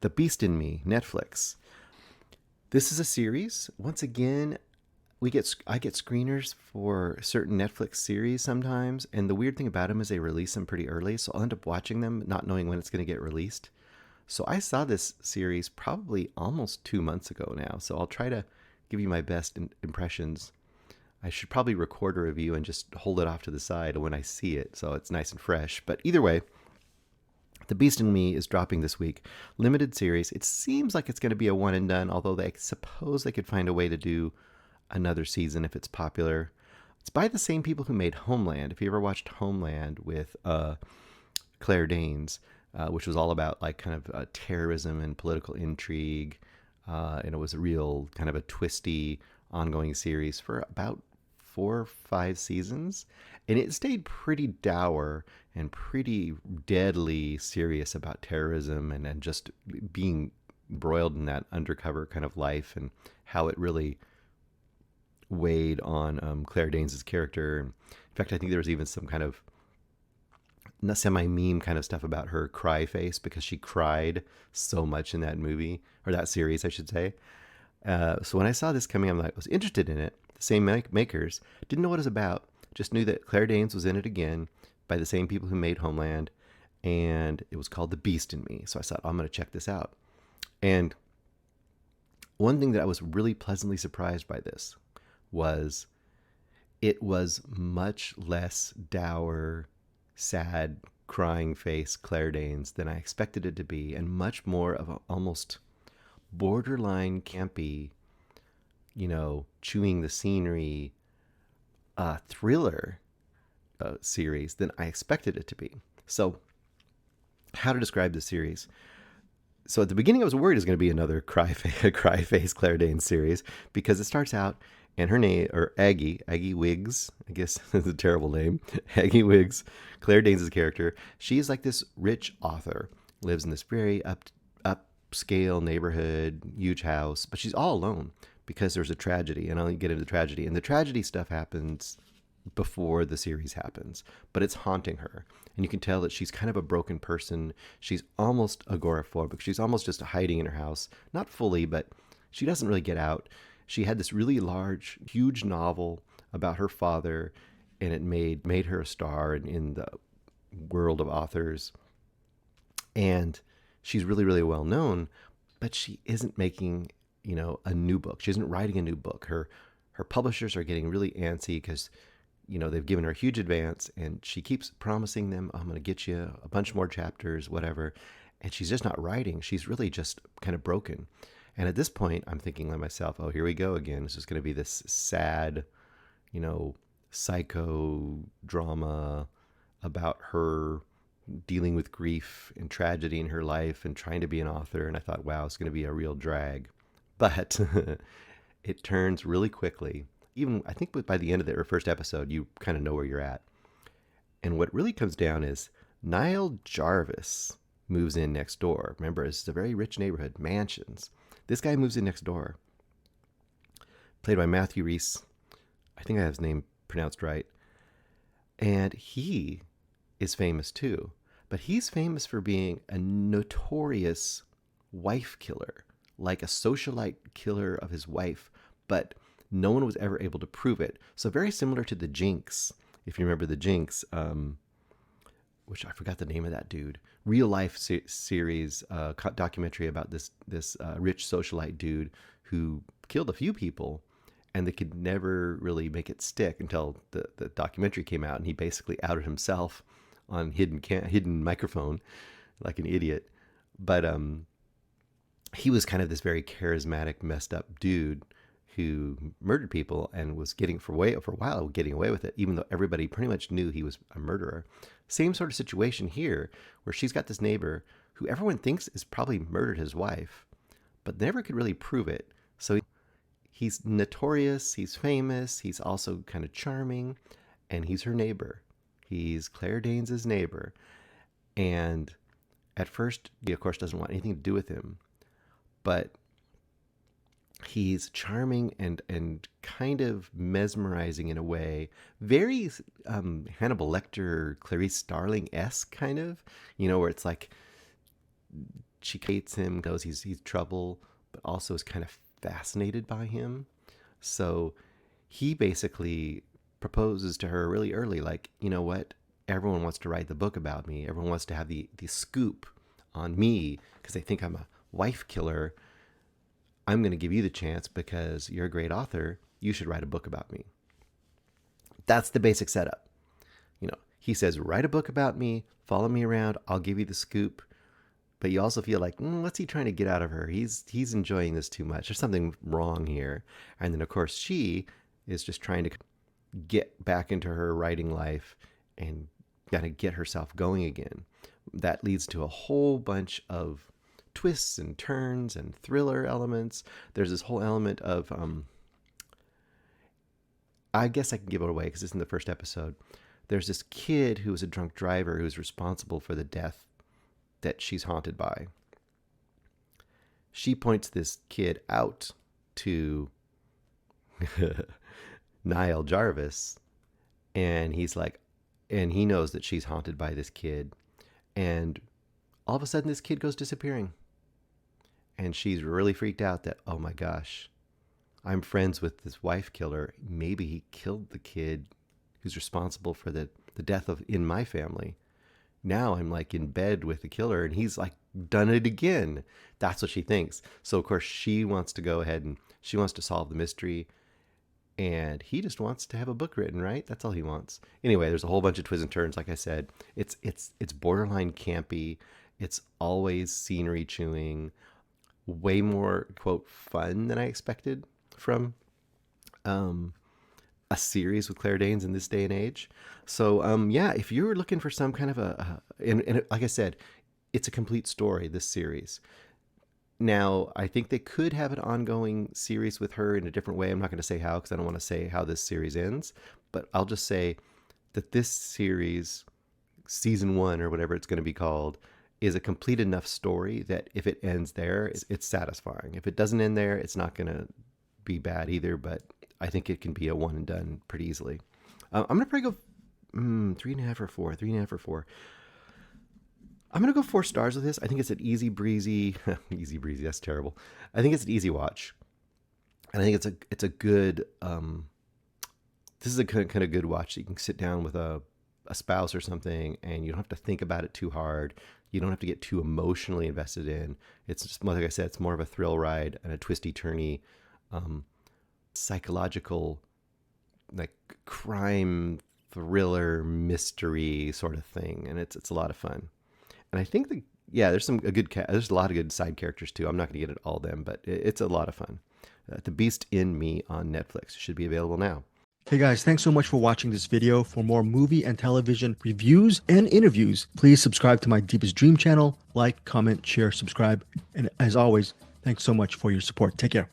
The Beast in Me, Netflix. This is a series. Once again, I get screeners for certain Netflix series sometimes, and the weird thing about them is they release them pretty early, so I'll end up watching them not knowing when it's going to get released. So I saw this series probably almost 2 months ago now, so I'll try to give you my best impressions. I should probably record a review and just hold it off to the side when I see it, so it's nice and fresh. But either way, the Beast in Me is dropping this week. Limited series. It seems like it's going to be a one and done, although they suppose they could find a way to do another season if it's popular. It's by the same people who made Homeland. If you ever watched Homeland with Claire Danes, which was all about like kind of terrorism and political intrigue, and it was a real kind of a twisty ongoing series for about 4 or 5 seasons, and it stayed pretty dour and pretty deadly serious about terrorism and just being broiled in that undercover kind of life and how it really weighed on Claire Danes' character. In fact, I think there was even some kind of semi meme kind of stuff about her cry face because she cried so much in that movie or that series, I should say. So when I saw this coming, I was interested in it. The same makers, didn't know what it was about, just knew that Claire Danes was in it again by the same people who made Homeland, and it was called The Beast in Me. So I thought, I'm going to check this out. And one thing that I was really pleasantly surprised by this was it was much less dour, sad, crying face Claire Danes than I expected it to be, and much more of a almost borderline campy, chewing the scenery thriller series than I expected it to be. So, how to describe the series? So at the beginning, I was worried it was going to be another cry face Claire Danes series because it starts out and her name, or Aggie Wiggs, I guess is a terrible name, Aggie Wiggs, Claire Danes' character. She is like this rich author, lives in this very upscale neighborhood, huge house, but she's all alone because there's a tragedy, and I'll get into the tragedy. And the tragedy stuff happens before the series happens, but it's haunting her. And you can tell that she's kind of a broken person. She's almost agoraphobic. She's almost just hiding in her house. Not fully, but she doesn't really get out. She had this really large, huge novel about her father, and it made her a star in the world of authors. And she's really, really well known, but she isn't making, a new book. She isn't writing a new book. Her publishers are getting really antsy because they've given her a huge advance, and she keeps promising them, I'm going to get you a bunch more chapters, whatever. And she's just not writing. She's really just kind of broken. And at this point, I'm thinking to myself, oh, here we go again. This is going to be this sad, psycho drama about her dealing with grief and tragedy in her life and trying to be an author. And I thought, wow, it's going to be a real drag. But it turns really quickly. Even I think by the end of the first episode, you kind of know where you're at. And what really comes down is Niall Jarvis moves in next door. Remember, it's a very rich neighborhood, mansions. This guy moves in next door, played by Matthew Rhys. I think I have his name pronounced right. And he is famous too. But he's famous for being a notorious wife killer, like a socialite killer of his wife. But no one was ever able to prove it. So very similar to the Jinx, if you remember the Jinx, which I forgot the name of that dude. Real life series documentary about this rich socialite dude who killed a few people, and they could never really make it stick until the documentary came out, and he basically outed himself on hidden microphone, like an idiot. But he was kind of this very charismatic, messed up dude who murdered people and was for a while getting away with it, even though everybody pretty much knew he was a murderer. Same sort of situation here, where she's got this neighbor who everyone thinks is probably murdered his wife, but never could really prove it. So he's notorious, he's famous, he's also kind of charming, and he's her neighbor. He's Claire Danes' neighbor. And at first, he, of course, doesn't want anything to do with him. But he's charming and kind of mesmerizing in a way. Very Hannibal Lecter, Clarice Starling-esque kind of, where it's like she hates him, knows he's trouble, but also is kind of fascinated by him. So he basically proposes to her really early, like, you know what? Everyone wants to write the book about me. Everyone wants to have the scoop on me because they think I'm a wife killer. I'm going to give you the chance because you're a great author. You should write a book about me. That's the basic setup. You know, he says, write a book about me, follow me around, I'll give you the scoop. But you also feel like, what's he trying to get out of her? He's enjoying this too much. There's something wrong here. And then, of course, she is just trying to get back into her writing life and got to get herself going again. That leads to a whole bunch of twists and turns and thriller elements. There's this whole element of, I guess I can give it away because it's in the first episode. There's this kid who was a drunk driver who's responsible for the death that she's haunted by. She points this kid out to Niall Jarvis, and he's like, and he knows that she's haunted by this kid, and all of a sudden this kid goes disappearing, and she's really freaked out that, oh my gosh, I'm friends with this wife killer. Maybe he killed the kid who's responsible for the death of in my family. Now I'm like in bed with the killer and he's like done it again. That's what she thinks. So of course she wants to go ahead and she wants to solve the mystery, and he just wants to have a book written, right? That's all he wants. Anyway, there's a whole bunch of twists and turns. Like I said, it's borderline campy. It's always scenery chewing, way more quote fun than I expected from a series with Claire Danes in this day and age. So yeah, if you're looking for some kind of and like I said, it's a complete story, this series. Now, I think they could have an ongoing series with her in a different way. I'm not going to say how because I don't want to say how this series ends, but I'll just say that this series, season 1 or whatever it's going to be called, is a complete enough story that if it ends there, it's satisfying. If it doesn't end there, it's not going to be bad either, but I think it can be a one and done pretty easily. I'm going to probably go 3.5 or 4. 3.5 or 4. I'm going to go 4 stars with this. I think it's an easy breezy, easy breezy. That's terrible. I think it's an easy watch. And I think it's a good, this is a kind of good watch that you can sit down with a spouse or something and you don't have to think about it too hard. You don't have to get too emotionally invested in. It's just, like I said, it's more of a thrill ride and a twisty turny, psychological, like crime thriller mystery sort of thing. And it's a lot of fun. And I think there's there's a lot of good side characters too. I'm not going to get at all of them, but it's a lot of fun. The Beast in Me on Netflix should be available now. Hey guys, thanks so much for watching this video. For more movie and television reviews and interviews, please subscribe to my Deepest Dream channel. Like, comment, share, subscribe. And as always, thanks so much for your support. Take care.